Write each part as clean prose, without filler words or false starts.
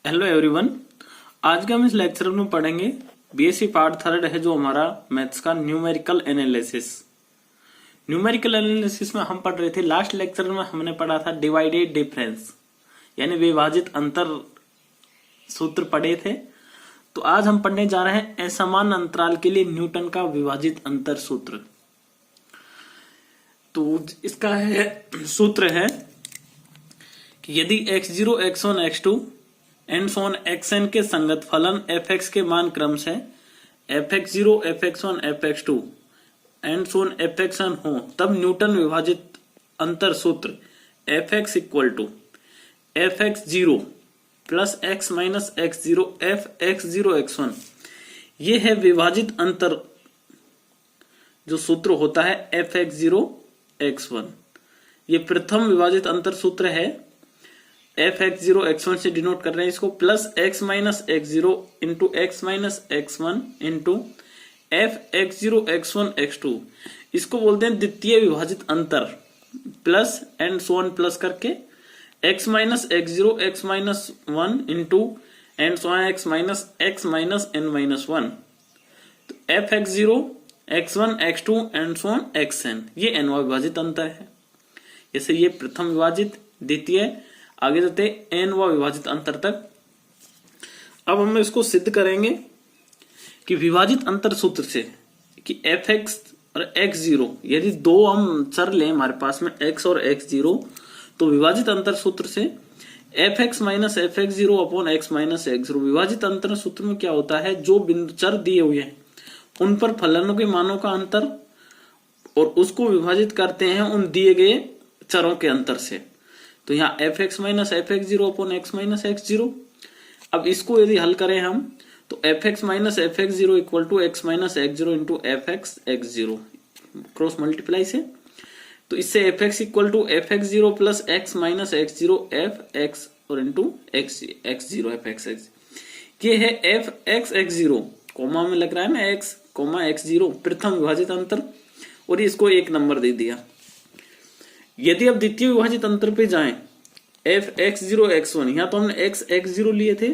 Hello everyone. आज के हम इस लेक्चर में पढ़ेंगे बीएससी पार्ट थर्ड है जो हमारा मैथ्स का न्यूमेरिकल एनालिसिस। न्यूमेरिकल एनालिसिस में हम पढ़ रहे थे, लास्ट लेक्चर में हमने पढ़ा था डिवाइडेड डिफरेंस यानी विभाजित अंतर सूत्र पढ़े थे। तो आज हम पढ़ने जा रहे हैं असमान अंतराल के लिए न्यूटन का विभाजित अंतर सूत्र। तो इसका सूत्र है कि यदि x0, x1, x2 and Son xn के संगत फलन fx के मान क्रम से fx0, fx1, fx2 and Son fxn हो, तब न्यूटन विभाजित अंतर सूत्र fx equal to fx0 plus x minus x0 fx0 x1, ये है विभाजित अंतर जो सूत्र होता है fx0 x1। ये प्रथम विभाजित अंतर सूत्र है। fx0 x1 से डिनोट कर रहे हैं इसको, plus x minus x0 into x minus x1 into fx0 x1 x2, इसको बोलते हैं द्वितीय विभाजित अंतर, plus and so on plus करके x minus x0 x minus 1 into and so on x minus n minus 1। तो fx0 x1 x2 and so on xn, ये nवा विभाजित अंतर है। जैसे ये प्रथम विभाजित, द्वितीय, आगे जाते nवा विभाजित अंतर तक। अब हम इसको सिद्ध करेंगे कि विभाजित अंतर सूत्र से कि fx और x0 यदि दो हम चर लें हमारे पास में x और x0, तो विभाजित अंतर सूत्र से fx minus fx0 upon x minus x0, विभाजित अंतर सूत्र में क्या होता है, जो बिंदु चर दिए हुए हैं उन पर फलनों के मानों का अंतर और उसको विभाजित करते हैं उन दिए गए चरों के अंतर से। तो यहाँ fx minus fx0 upon x minus x0। अब इसको यदि हल करें हम, तो fx minus fx0 equal to x minus x0 into fx x0 cross multiply से, तो इससे fx equal to fx0 plus x minus x0 fx और इंटू x0 fx। ये है fx x0, कोमा में लग रहा है ना x कोमा x0, प्रथम विभाजित अंतर, और इसको एक नंबर दे दिया। यदि अब द्वितीय विभाजित अंतर पे जाएं, fx0 x1, यहाँ तो हमने x x0 लिए थे,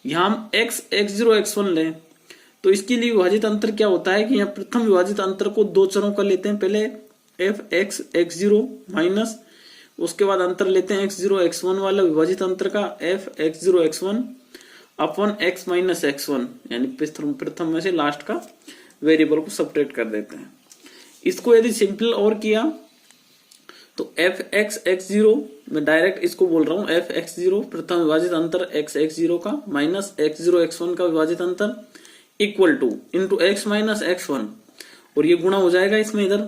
यहाँ हम x x0 x1 लें, तो इसके लिए विभाजित अंतर क्या होता है कि यहाँ प्रथम विभाजित अंतर को दो चरों का लेते हैं, पहले fx x0 माइनस, उसके बाद अंतर लेते हैं x0 x1 वाला विभाजित अंतर का fx0 x1 upon x minus x1, यानी प्रथम में से लास्ट का वेरिएबल को सब्ट्रैक्ट कर देते हैं। इसको यदि सिंपल और किया तो fx x0, मैं डायरेक्ट इसको बोल रहा हूं fx0 प्रथम विभाजित अंतर x x0 का माइनस x0 x1 का विभाजित अंतर equal two into x minus x1, और ये गुणा हो जाएगा इसमें इधर।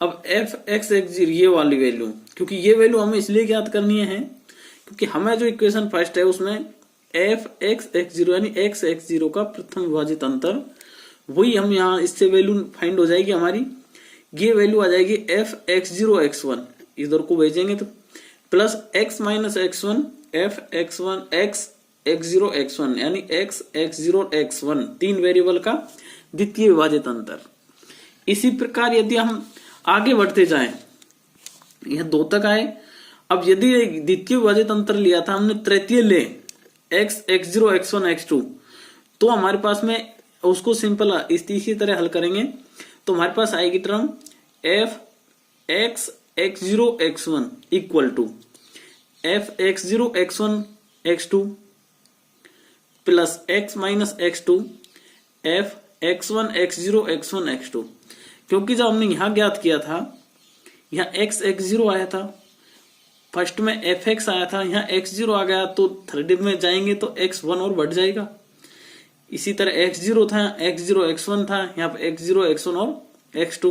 अब fx x0 ये वाली वैल्यू, क्योंकि ये वैल्यू हमें इसलिए ज्ञात करनी है क्योंकि हमें जो इक्वेशन फर्स्ट है उसमें fx x0 यानी x x0 का प्रथम विभाजित अंतर, वही हम यहाँ इससे वैल्यू फाइंड हो जाएगी हमारी। ये वैल्यू आ जाएगी fx0 x1, इधर को भेजेंगे तो plus x minus x1 fx1 x x0 x1 यानी x x0 x1, तीन वेरिएबल का द्वितीय विभाजित अंतर। इसी प्रकार यदि हम आगे बढ़ते जाएं, यह दो तक आए। अब यदि द्वितीय विभाजित अंतर लिया था हमने, तृतीय ले x x0 x1 x2, तो हमारे पास में उसको सिंपल इसी तरह हल करेंगे तो हमारे पास आएगी term f(x) x0 x1 equal to f(x0 x1 x2 plus x minus x2 f(x1 x0 x1 x2)। क्योंकि जब हमने यहां ज्ञात किया था, यहाँ x x0 आया था, फर्स्ट में fx आया था, यहाँ x0 आ गया, तो थर्ड में जाएंगे तो x1 और बढ़ जाएगा। इसी तरह x0 था, x0 x1 था, यहाँ पे x0 x1 और x2,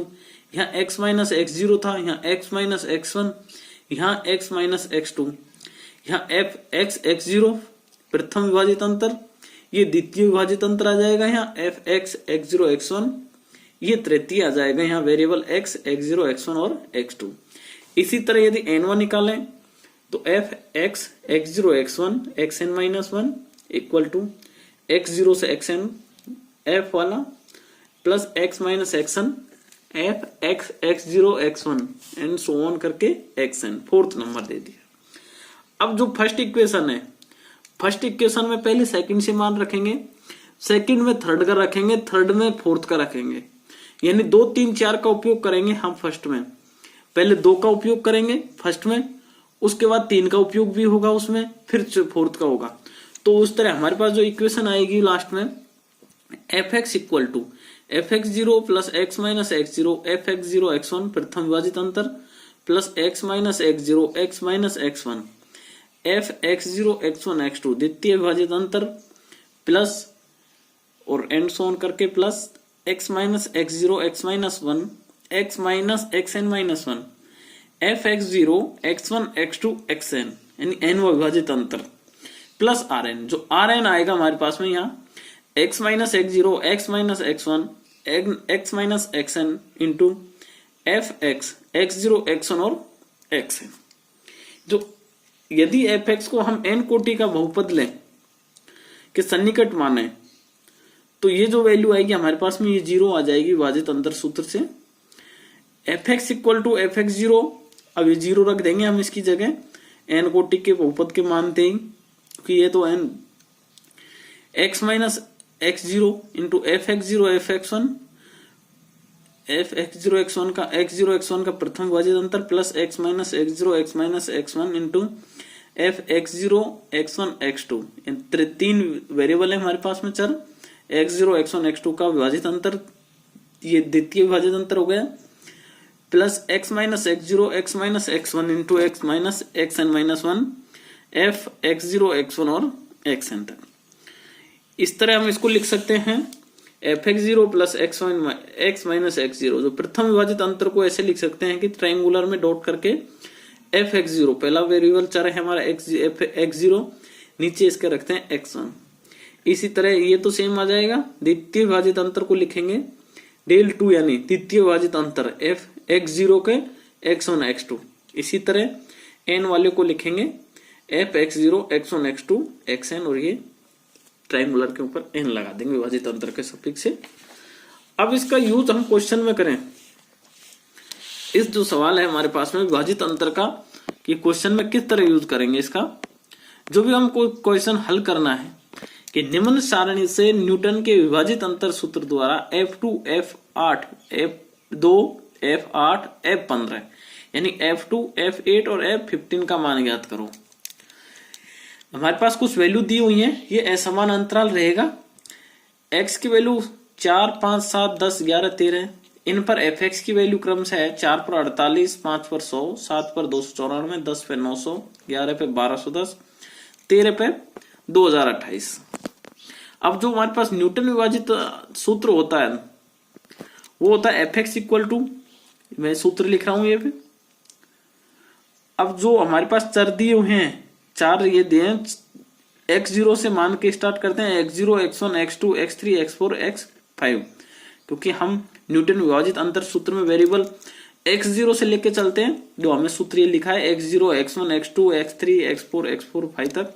यहाँ x माइनस x0 था, यहाँ x माइनस x1, यहाँ x माइनस x2, यहाँ fx x0 प्रथम विभाजित अंतर, ये द्वितीय विभाजित अंतर आ जाएगा, यहाँ fx x0 x1, ये तृतीय आ जाएगा, यहाँ वेरिएबल x x0 x1 और x2। इसी तरह यदि n1 निकालें तो fx x0 x1 xn minus 1 equal to x0 से xn f वाला plus x minus xn f x x0 x1 and so on करके xn, फोर्थ नंबर दे दिया। अब जो फर्स्ट इक्वेशन है, फर्स्ट इक्वेशन में पहले सेकंड से मान रखेंगे, सेकंड में थर्ड का रखेंगे, थर्ड में फोर्थ का रखेंगे, यानी 2 3 4 का उपयोग करेंगे हम फर्स्ट में। पहले 2 का उपयोग करेंगे फर्स्ट में, उसके बाद 3 का उपयोग भी होगा उसमें, फिर फोर्थ का होगा। तो उस तरह हमारे पास जो इक्वेशन आएगी लास्ट में fx equal to fx0 plus x minus x0 fx0 x1 प्रथम विभाजित अंतर plus x minus x0 x minus x1 fx0 x1 x2 द्वितीय विभाजित अंतर प्लस और एंड सोन करके plus x minus x0 x minus 1 x minus xn minus 1 fx0 x1 x2 xn यानी n विभाजित अंतर प्लस rn, जो rn आएगा हमारे पास में यहाँ x minus x0 x minus x1 x minus xn into fx x0 x1 और xn। जो यदि fx को हम n कोटि का बहुपद लें कि सन्निकट माने तो ये जो वैल्यू आएगी हमारे पास में ये 0 आ जाएगी विभाजित अंतर सूत्र से। fx इक्वल टू fx0, अब ये 0 रख देंगे हम इसकी जगह n कोटि के बहुपद के मानते ही, कि ये तो n x minus x0 into fx0 fx1 fx0 x1 का प्रथम विभाजित अंतर plus x minus x0 into fx0 x1 x2, 3 variable है हमारे पास में चर, x0 x1 x2 का विभाजित अंतर, ये द्वितीय विभाजित अंतर हो गया, plus x minus x1 into x minus xn minus 1 fx0 x1 और xn तक। इस तरह हम इसको लिख सकते हैं fx0 plus x minus x0, जो प्रथम विभाजित अंतर को ऐसे लिख सकते हैं कि ट्रायंगुलर में डॉट करके fx0 पहला वेरिएबल चर है हमारा x0, नीचे इसके रखते हैं x1। इसी तरह ये तो सेम आ जाएगा, द्वितीय विभाजित अंतर को लिखेंगे del 2 यानी द्वितीय विभाजित अंतर fx0 के x1 x2। इसी तरह n वाले को लिखेंगे fx0 x1 x2 xn, और ये ट्रायंगुलर के ऊपर n लगा देंगे विभाजित अंतर के सफिक्स से। अब इसका यूज हम क्वेश्चन में करें, इस जो सवाल है हमारे पास में विभाजित अंतर का, कि क्वेश्चन में किस तरह यूज करेंगे इसका। जो भी हमको क्वेश्चन हल करना है कि निम्न सारणी से न्यूटन के विभाजित अंतर सूत्र द्वारा F2 F8 F2 F8 F15 यानी F2 F8 और F15 का मान ज्ञात करो। हमारे पास कुछ वैल्यू दी हुई है, ये असमान अंतराल रहेगा, x की वैल्यू 4 5 7 10 11 13, इन पर fx की वैल्यू क्रम से है 4 पर 48, 5 पर 100, 7 पर 294, 10 पे 900, 11 पे 1210, 13 पे 2028। अब जो हमारे पास न्यूटन विभाजित सूत्र होता है वो होता है fx इक्वल टू, मैं सूत्र लिख रहा हूं ये पे। अब जो हमारे पास चर दिए हुए हैं, 4 ये दिए हैं, x0 से मान के स्टार्ट करते हैं, x0 x1 x2 x3 x4 x5, क्योंकि हम न्यूटन विभाजित अंतर सूत्र में वेरिएबल x0 से लेके चलते हैं, जो हमें सूत्र ये लिखा है x0 x1 x2 x3 x4 x4 5 तक।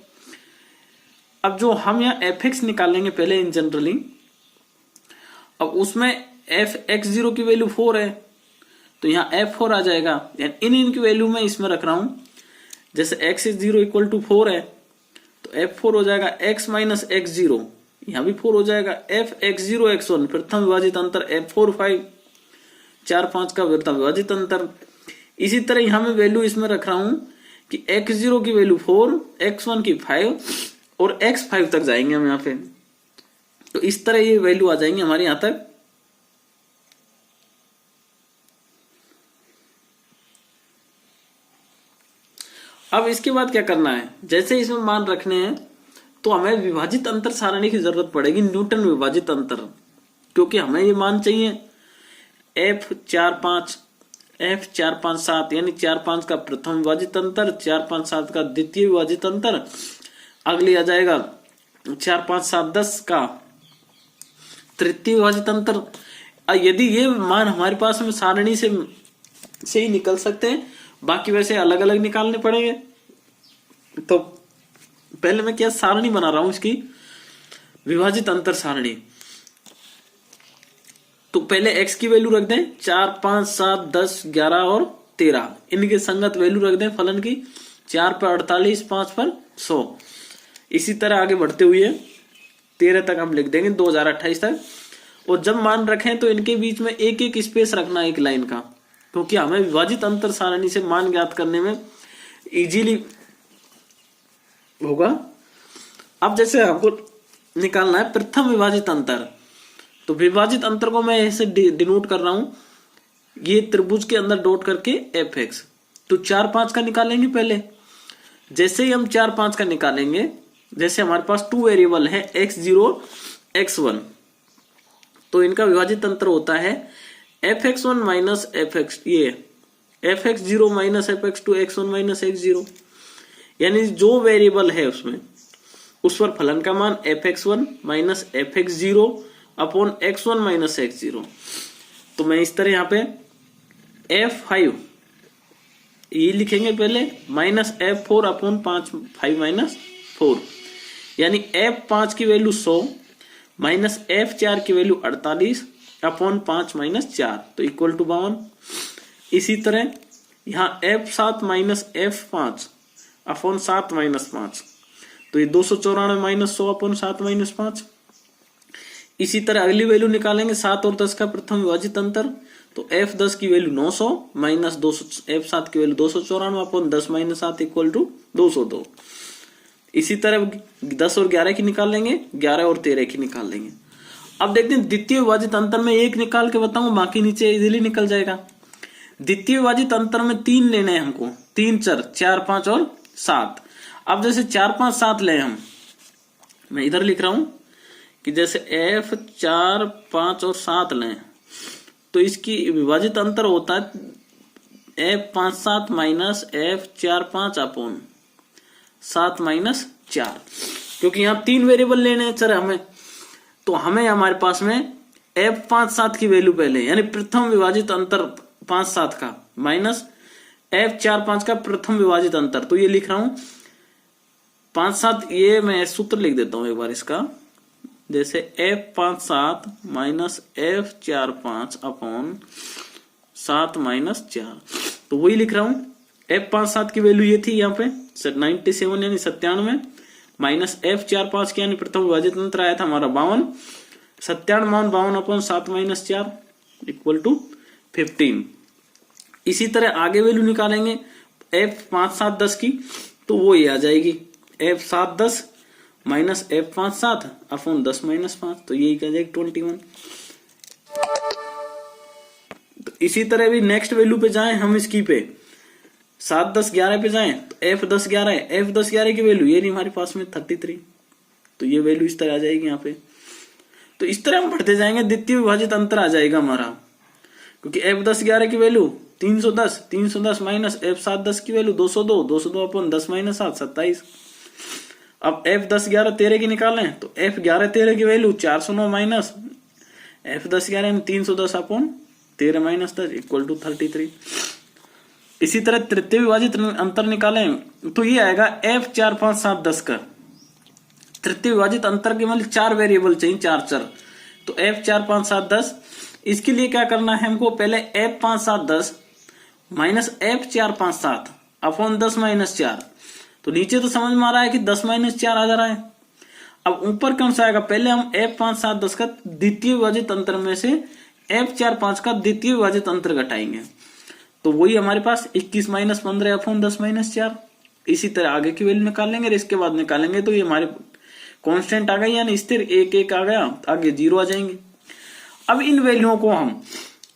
अब जो हम यहाँ fx निकालेंगे पहले इन जनरली, अब उसमें fx0 की वैल्यू 4 है तो यहाँ f4 आ जाएगा, यानी इनकी वैल्यू मैं इसमें रख रहा हूं। जैसे x0 इक्वल टू 4 है तो f4 हो जाएगा x माइनस x0, यहाँ भी 4 हो जाएगा, fx0 x1 प्रथम विभाजित अंतर f4 5 4 5 का प्रथम विभाजित अंतर। इसी तरह यहाँ मैं वैल्यू इसमें रख रहा हूं कि x0 की वैल्यू 4, x1 की 5 और x5 तक जाएंगे हम यहाँ पे, तो इस तरह ये वैल्यू आ जाएंगे हमारे यहाँ तक। अब इसके बाद क्या करना है, जैसे इसमें मान रखने हैं तो हमें विभाजित अंतर सारणी की जरूरत पड़ेगी, न्यूटन विभाजित अंतर, क्योंकि हमें ये मान चाहिए F4 5 7 यानी 4 5 का प्रथम विभाजित अंतर, 4 5 7 का द्वितीय विभाजित अंतर, अगली आ जाएगा 4 5 7 10 का तृतीय विभाजित अंतर। यदि ये मान हमारे पास में सारणी से ही निकल सकते हैं, बाकी वैसे अलग अलग निकालने पड़ेंगे। तो पहले मैं क्या सारणी बना रहा हूं इसकी, विभाजित अंतर सारणी। तो पहले x की वैल्यू रख दें 4 5 7 10 11 और 13, इनके संगत वैल्यू रख दें फलन की, 4 पर 48 5 पर 100, इसी तरह आगे बढ़ते हुए 13 तक हम लिख देंगे, 2028 तक। और जब मान रखें तो इनके बीच में एक एक स्पेस रखना एक लाइन का, क्योंकि हमें विभाजित अंतर सारणी से मान ज्ञात करने में इजीली होगा। अब जैसे आपको निकालना है प्रथम विभाजित अंतर, तो विभाजित अंतर को मैं ऐसे डिनोट कर रहा हूं, ये त्रिभुज के अंदर डॉट करके एफ एक्स। तो 4 5 का निकालेंगे पहले। जैसे ही हम 4 5 का निकालेंगे, जैसे हमारे पास 2 वेरिएबल है x0 x1, तो इनका विभाजित अंतर होता है fx1 माइनस fx, ये fx0 minus fx2 x1 minus x0, यानी जो वेरिएबल है उसमें उस पर फलन का मान fx1 minus fx0 upon x1 minus x0। तो मैं इस तरह यहाँ पे f5 ये लिखेंगे पहले, माइनस f4 अपॉन 5 माइनस 4, यानी f5 की वैल्यू 100 माइनस f4 की वैल्यू 48 अपॉन 5 माइनस 4, तो इक्वल टू 52। इसी तरह यहाँ f7 minus f5 upon 7 minus 5, तो ये 294 माइनस 100 अपॉन 7 माइनस 5। इसी तरह अगली वैल्यू निकालेंगे 7 और 10 का प्रथम विभाजित अंतर, तो f10 की वैल्यू 900 माइनस f7 की value 294 upon 10 minus 7 equal to 202। इसी तरह 10 और 11 की निकाल लेंगे, 11 और 13 की निकाल लेंगे। अब देखते हैं द्वितीय विभाजित अंतर में एक निकाल के बताऊं, बाकी नीचे इजीली निकल जाएगा। द्वितीय विभाजित अंतर में 3 लेने हैं हमको, 3 चर 4 5 और 7। अब जैसे 4 5 7 ले, हम मैं इधर लिख रहा हूं कि जैसे f 4 5 और 7 लें, तो इसकी विभाजित अंतर होता है f 5 7 minus f 4 5 upon 7 minus 4, क्योंकि यहाँ 3 वेरिएबल लेने हैं चर हमें, तो हमें हमारे पास में f 5 7 की वैल्यू पहले, यानी प्रथम विभाजित अंतर 5 7 का माइनस f 4 5 का प्रथम विभाजित अंतर, तो ये लिख रहा हूं 5 7, ये मैं सूत्र लिख देता हूं एक बार इसका, जैसे f 5 7 minus f 4 5 upon 7 minus 4, तो वही लिख रहा हूं। f 5 7 की वैल्यू ये थी यहाँ पे 97 यानी 97 माइनस f 4 5 की यानी प्रथम विभाजित अंतर आया था हमारा 52, 57 अपॉन 7 माइनस 4 इक्वल टू 15। इसी तरह आगे वैल्यू निकालेंगे f 5 7 10 की, तो वो ये आ जाएगी f 7 10 minus f 5 7 upon 10 minus 5, तो यही क्या जाएगा 21। तो इसी तरह भी नेक्स्ट वैल्यू पे जाएं हम, इसकी पे 7 10 11 पे जाएं, तो f 10 11 है, f 10 11 की वैल्यू ये नहीं हमारे पास में 33, तो ये वैल्यू इस तरह आ जाएगी यहाँ पे। तो इस तरह हम बढ़ते जाएंगे, द्वितीय विभाजित अंतर आ जाएगा हमारा, क्योंकि f 10 11 की वैल्यू 310 माइनस f 7 10 की वैल्यू 202 अपॉन 10 माइनस 7 27। अब f 10 11 13 की निकालें, तो f 11 13 की वैल्यू 409 माइनस f 10 11 में 310 अपॉन 13 माइनस 10 इक्वल टू 33। इसी तरह तृतीय विभाजित अंतर निकालें, तो ये आएगा f 4 5 7 10 का तृतीय विभाजित अंतर के मतलब 4 वेरिएबल चाहिए, 4 चर, तो f 4 5 7 10। इसके लिए क्या करना है हमको, पहले f 5 7 10 minus f 4 5 7 upon 10 minus 4, तो नीचे तो समझ में आ रहा है कि 10 माइनस 4 आ जा रहा है। अब ऊपर कौन सा आएगा, पहले हम f 5 7 10 का द्वितीय विभाजित अंतर में से f 4 5 का द्वितीय विभाजित अंतर घटाएंगे, तो वही हमारे पास 21 माइनस 15 अपॉन 10 माइनस 4। इसी तरह आगे की वैल्यू निकालेंगे, इसके बाद निकालेंगे तो ये हमारे कांस्टेंट आ गई, यानी स्थिर 1 1 आ गया, आगे 0 आ जाएंगे। अब इन वैल्यूओं को हम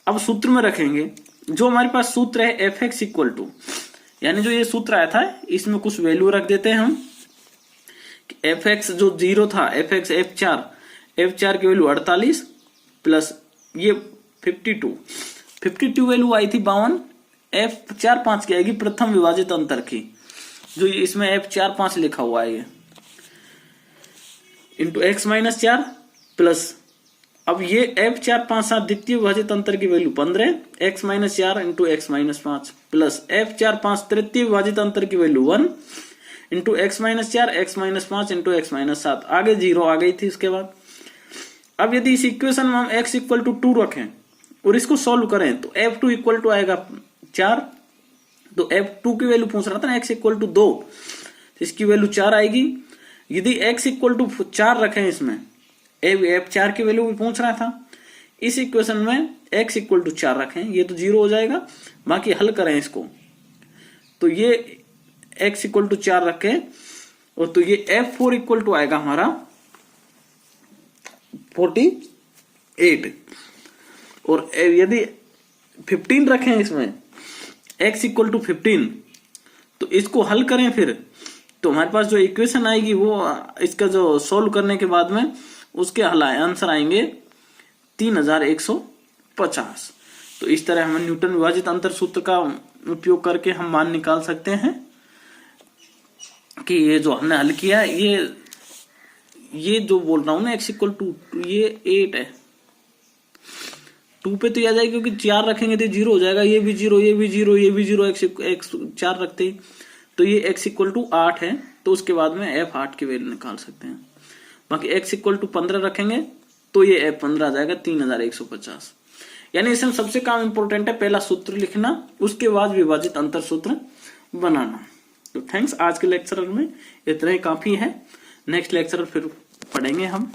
अब सूत्र में रखेंगे, जो हमारे पास सूत्र है एफ एक्स इक्वल टू, यानी जो ये सूत्र आया था इसमें कुछ वैल्यू रख देते हैं हम, एफ एक्स जो 0 था, एफ एक्स एफ चार की वैल्यू 48 प्लस ये 52 वैल्यू आई थी 52, एफ 4 5 की आएगी प्रथम विभाजित अंतर की, जो इसमें एफ 4 5 लिखा हुआ है ये, इंटू एक्स माइनस 4 प्लस, अब ये एफ 4 5 7 द्वितीय विभाजित अंतर की value 15, x minus 4 into x minus 5 plus F 4 5 तृतीय विभाजित अंतर की value 1 into x minus 4 x minus 5 into x minus 7, आगे 0 आ गई थी उसके बाद। अब यदि इस इक्वेशन में हम x इक्वल टू 2 रखें और इसको सॉल्व करें तो f2 इक्वल टू आएगा 4, तो f2 की वैल्यू पूछ रहा था ना, x इक्वल टू 2, इसकी वैल्यू 4 आएगी, यदि x इक्वल टू 4 रखें, इसमें F4 की वैल्यू भी पूछ रहा था, इस इक्वेशन में x इक्वल टू 4 रखें, ये तो 0 हो जाएगा। बाकी हल करें इसको, तो ये x इक्वल टू 4 रखें, और तो ये F4 इक्वल टू आएगा हमारा 48। और यदि 15 रखें इसमें x इक्वल टू 15, तो इसको हल करें फिर, तो हमारे पास जो इक्वेशन आएगी वो इसका जो सोल्व करने के बाद में उसके हल आंसर आएंगे 3150। तो इस तरह हम न्यूटन विभाजित अंतर सूत्र का उपयोग करके हम मान निकाल सकते हैं कि ये जो हमने हल किया, ये जो बोल रहा हूं ना x इक्वल टू, ये 8 है, 2 पे तो आ जाएगा क्योंकि 4 रखेंगे तो 0 हो जाएगा, ये भी 0, ये भी 0, ये भी 0, x 4 रखते हैं तो ये x इक्वल टू 8 है। तो उसके बाद में F8 की वैल्यू निकाल सकते हैं। बाकी x इक्वल टू 15 रखेंगे तो ये F15 आ जाएगा 3150। यानी इसमें सबसे काम इंपॉर्टेंट है पहला सूत्र लिखना, उसके बाद विभाजित अंतर सूत्र बनाना। तो थैंक्स, आज के लेक्चर में इतना ही काफी है। नेक्स्ट लेक्चर फिर पढ़ेंगे हम।